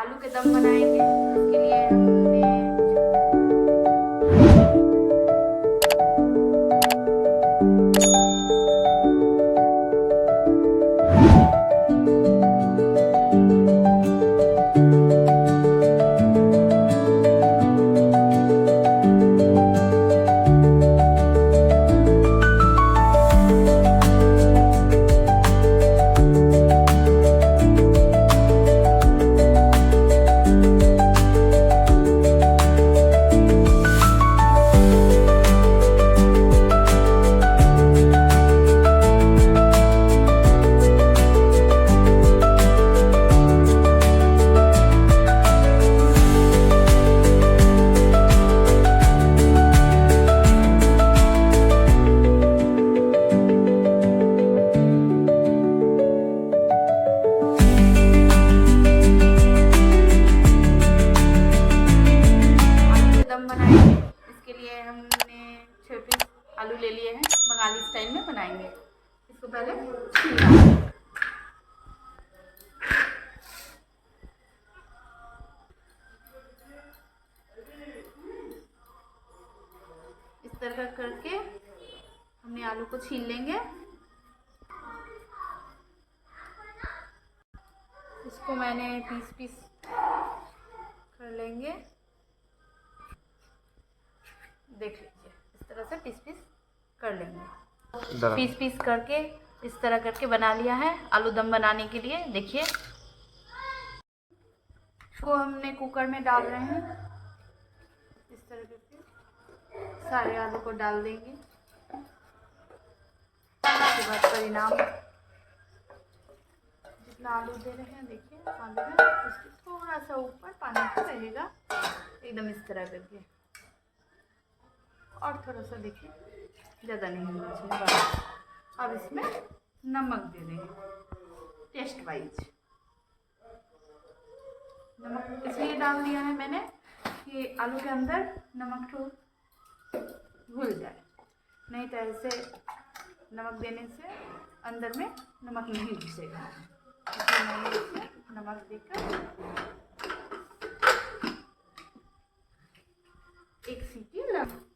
आलू के दम बनाएंगे। उसके लिए हमने छोटे आलू ले लिए हैं, बंगाली स्टाइल में बनाएंगे। इसको पहले इस तरह करके हमने आलू को छील लेंगे। इसको मैंने पीस पीस कर लेंगे। देख लीजिए, इस तरह से पीस पीस कर लेंगे। पीस पीस करके इस तरह करके बना लिया है आलू दम बनाने के लिए। देखिए, इसको हमने कुकर में डाल रहे हैं। इस तरह करके सारे आलू को डाल देंगे। उसके बाद परिणाम जितना आलू दे रहे हैं, देखिए आलू है, उसके थोड़ा सा ऊपर पानी का रहेगा, एकदम इस तरह करके। और थोड़ा सा देखिए, ज़्यादा नहीं होना चाहिए बस। अब इसमें नमक दे देंगे टेस्ट वाइज। नमक इसलिए डाल दिया है मैंने कि आलू के अंदर नमक तो घुल जाए, नहीं तो ऐसे नमक देने से अंदर में नमक नहीं घुसेगा। इसलिए मैंने इसमें नमक देकर एक सीटी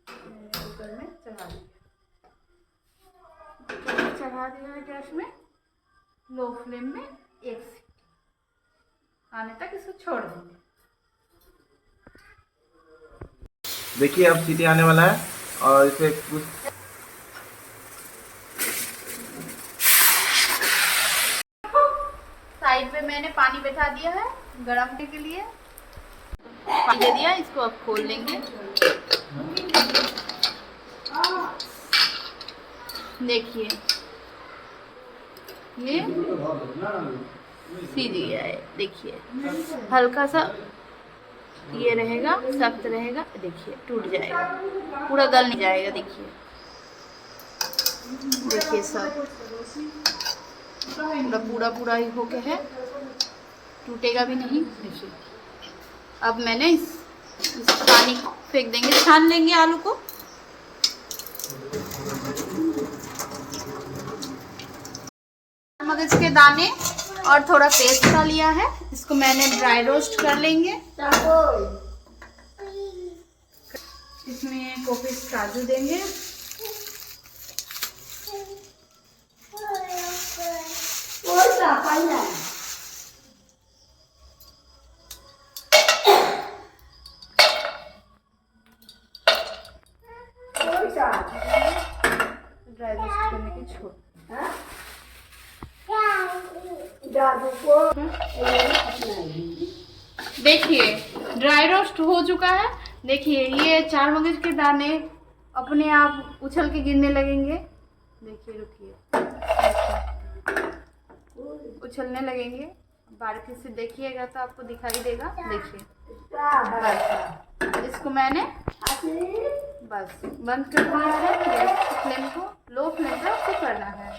कुकर में चढ़ा दिया। चढ़ा दिया है गैस में, लो फ्लेम में एक सीटी आने तक इसको छोड़ देंगे। देखिए अब सीटी आने वाला है और इसे कुछ साइड पे मैंने पानी बैठा दिया है गरम करने के लिए। पानी दे दिया, इसको अब खोल लेंगे। देखिए ये सीज गया है। देखिए हल्का सा ये रहेगा, सख्त रहेगा। देखिए टूट जाएगा, पूरा गल नहीं जाएगा। देखिए देखिए सब पूरा ही हो गया है, टूटेगा भी नहीं। देखिए अब मैंने इस पानी को फेंक देंगे, छान लेंगे आलू को। मगज के दाने और थोड़ा पेस्ट लिया है, इसको मैंने ड्राई रोस्ट कर लेंगे। इसमें कोपिस काजू देंगे, ड्राई रोस्ट करने के छोड़। देखिए ड्राई रोस्ट हो चुका है। देखिए ये 4 मगज के दाने अपने आप उछल के गिरने लगेंगे। देखिए रुकिए, उछलने लगेंगे। बारीकी से देखिएगा तो आपको दिखाई देगा। देखिए बस इसको मैंने बस बंद कर दिया है। गैस फ्लेम को लो फ्लेम पर आपको करना है।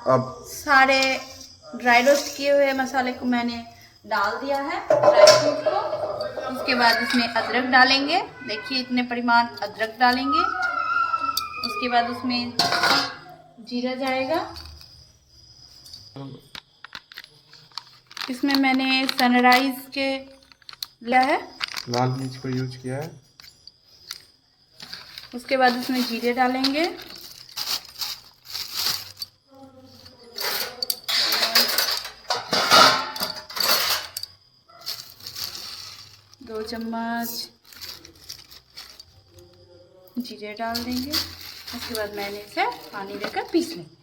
अब सारे ड्राई रोस्ट किए हुए मसाले को मैंने डाल दिया है, ड्राई फ्रूट को। उसके बाद इसमें अदरक डालेंगे। देखिए इतने परिमाण अदरक डालेंगे। उसके बाद उसमें जीरा जाएगा, इसमें मैंने सनराइज के लिया है, लाल मिर्च को यूज किया है। उसके बाद उसमें जीरे डालेंगे, दो चम्मच जीरे डाल देंगे। उसके बाद मैंने इसे पानी देकर पीस लेंगे।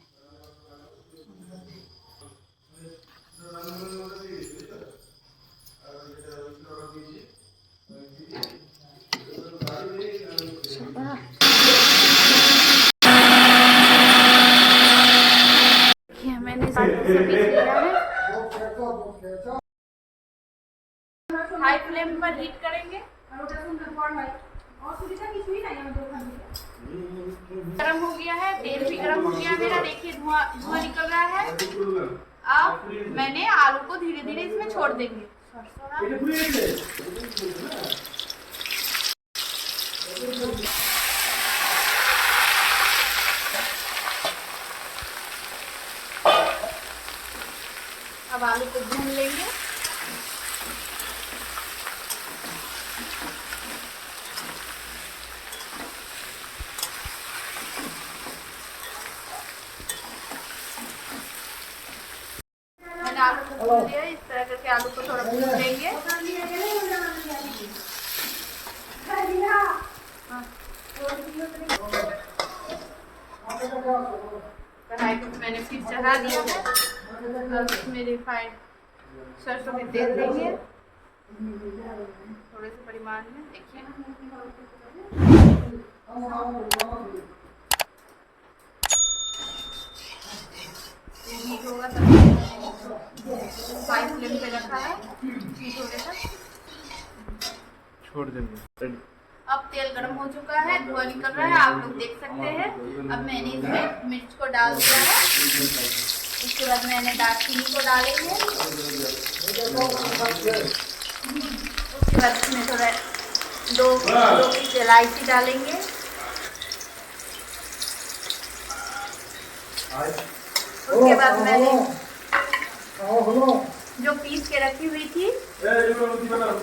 मैंने इसे पीस लिया है। हाई फ्लेम पर हीट करेंगे। गरम हो गया है, तेल भी गरम हो गया मेरा। देखिए धुआं निकल रहा है। अब मैंने आलू को धीरे धीरे इसमें छोड़ देंगे। अब आलू को भून लेंगे। मैंने आलू को भून लिया। इस तरह करके आलू को थोड़ा भून लेंगे। कढ़ाई को मैंने फिर चढ़ा दिया है। अब इसमें रिफाइंड सरसों के तेल देंगे थोड़े से परिमाण में। देखिए हीट होगा तब हाई फ्लेम पे रखा है। हीट होने तक छोड़ देंगे। अब तेल गर्म हो चुका है, धुआं निकल रहा है, आप लोग देख सकते हैं। अब मैंने इसमें मिर्च को डाल दिया है। उसके बाद मैंने दालचीनी को डालेंगे। उसके बाद इसमें थोड़ा दो पीस इलायची डालेंगे। उसके बाद मैंने जो पीस के रखी हुई थी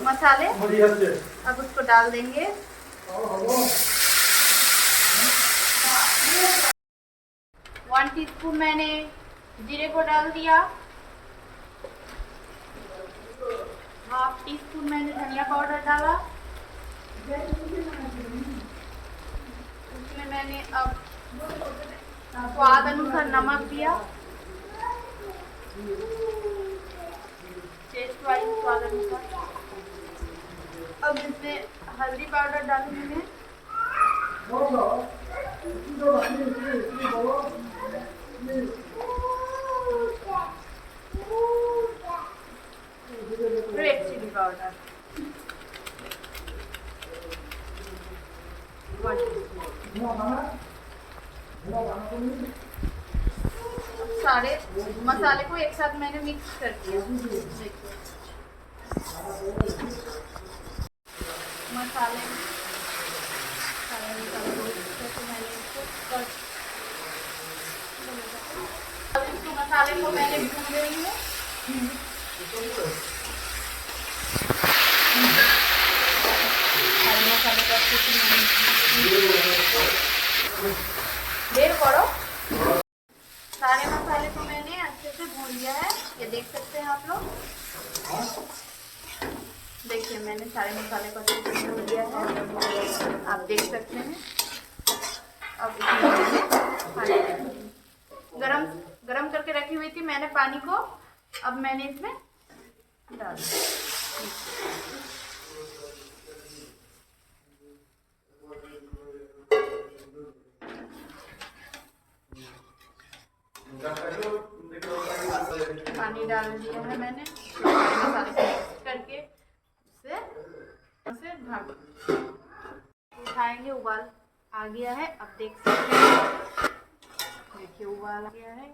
मसाले, अब उसको डाल देंगे। 1 टीस्पून मैंने जीरे को डाल दिया। 1/2 टीस्पून मैंने धनिया पाउडर डाला। उसमें मैंने अब स्वाद अनुसार नमक दिया। टेस्ट वाइज स्वाद अनुसार। अब इसमें हल्दी पाउडर डालूंगी मैं। रेड चिली पाउडर सारे मसाले को एक साथ मैंने मिक्स कर दिया। देखिए मसाले मसाले को मैंने भून रही हूँ। मसाले का देर करो। सारे मसाले को मैंने अच्छे से भून लिया है, ये देख सकते हैं आप लोग। देखिए मैंने सारे मसाले को अच्छे से भून लिया है, आप देख सकते हैं। अब इसमें गरम करके रखी हुई थी मैंने पानी को, अब मैंने इसमें डाल दिया। पानी डाल दिया है मैंने, मसाले को मिक्स करके उसे ढक उठाएंगे। उबाल आ गया है, अब देख सकते हैं। देखिए उबाल आ गया है।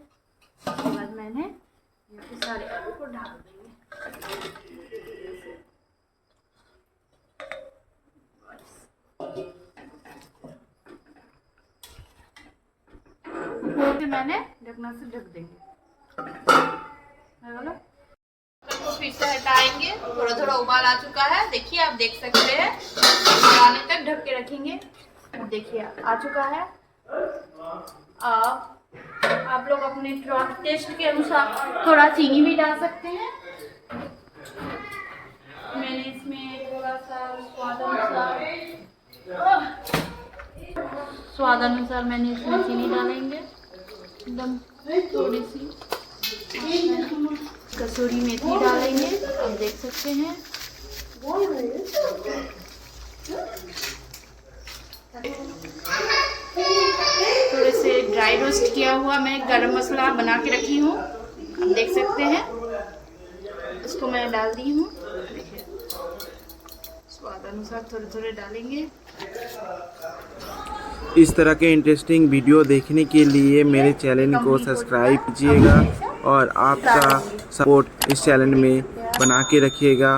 उसके बाद मैंने ये सारे आलू को डाल देंगे। मैंने ढकना से ढक देंगे। से हटाएंगे। थोड़ा थोड़ा उबाल आ चुका है, देखिए आप देख सकते हैं। आने तक ढक के रखेंगे। देखिए आ चुका है। आप लोग अपने टेस्ट के अनुसार थोड़ा चीनी भी डाल सकते हैं। मैंने इसमें थोड़ा सा स्वाद अनुसार मैंने इसमें चीनी डालेंगे, एकदम थोड़ी सी। कसूरी मेथी डालेंगे, आप देख सकते हैं। थोड़े से ड्राई रोस्ट किया हुआ मैं गरम मसाला बना के रखी हूँ, आप देख सकते हैं। इसको मैं डाल दी हूँ। देखिए स्वाद अनुसार थोड़े थोड़े डालेंगे। इस तरह के इंटरेस्टिंग वीडियो देखने के लिए मेरे चैनल को सब्सक्राइब कीजिएगा और आपका सपोर्ट इस चैनल में बना के रखिएगा।